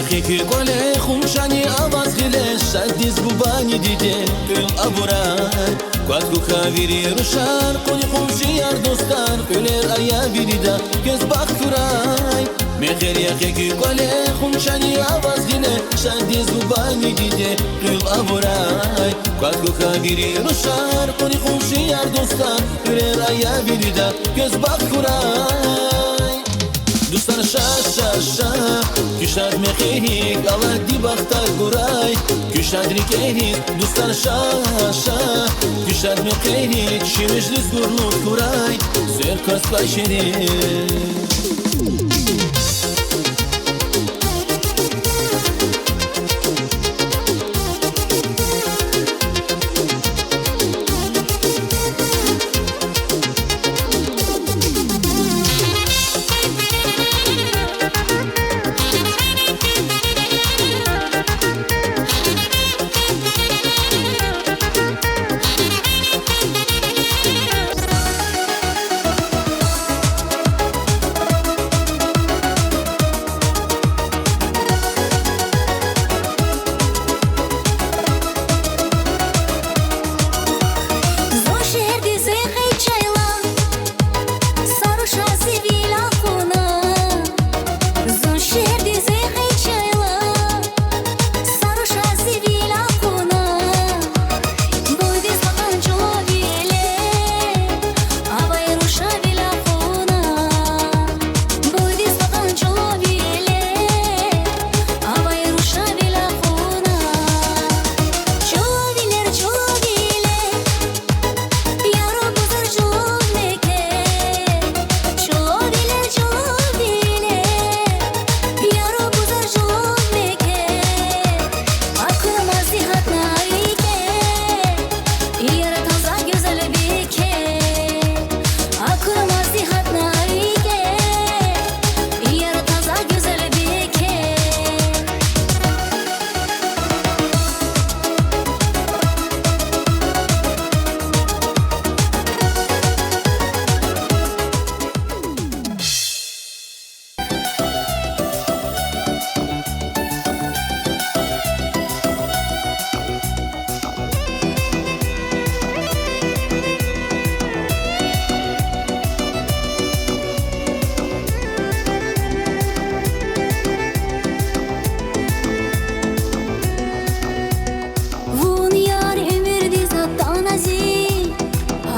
يخيكي قولي خمشاني أباز غلش شديز بوباني ديدي كل أبوران كواتكو خاويري روشان قولي خمشي يار دوستان كلير أيا بيريدا كز باختوراي مخير يخيكي قولي خمشاني أباز غلش شديز بوباني ديدي كل أبوران كواتكو خاويري روشان قولي خمشي يار دوستان كلير أيا بيريدا كز باختوراي دوستان شا کشاد مخیک الله دی بختار گرای کشاد ریکهید دوستان شا کشاد مخیک شیمش لیز گرنود گرای زیر کس کشیدی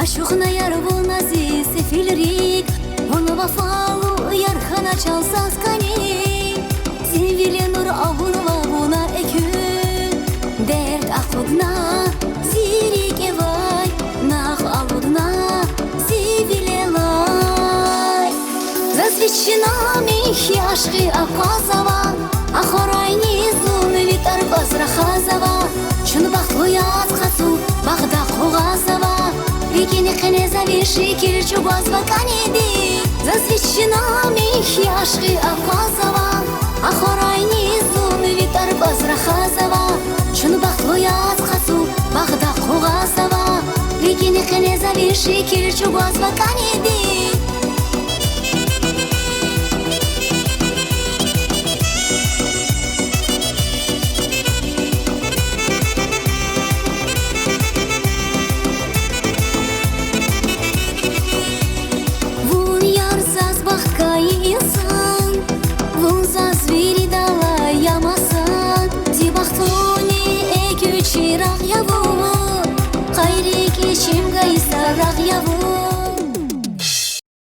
Aşıqna yar bu nazi sefilrik Onu vafalı yar xana çalsaz kani Zivili nur avunva buna ekün Dert akudna zirik evay Naq aludna zivili lay Zasvечена мих яшқи ақазава Ахорайни зун витар базра хазава Чун бахтлу яз хасу бахда қуғазава Викини қенеза виши кирчу базва каниди Засвечена мих яшқи ақазава Ахорайни зун витар базра хазава Чун бахтлу яз хасу бахда қуғазава Викини қенеза виши кирчу базва каниди Чирах яву, хайрики чимга исарах яву.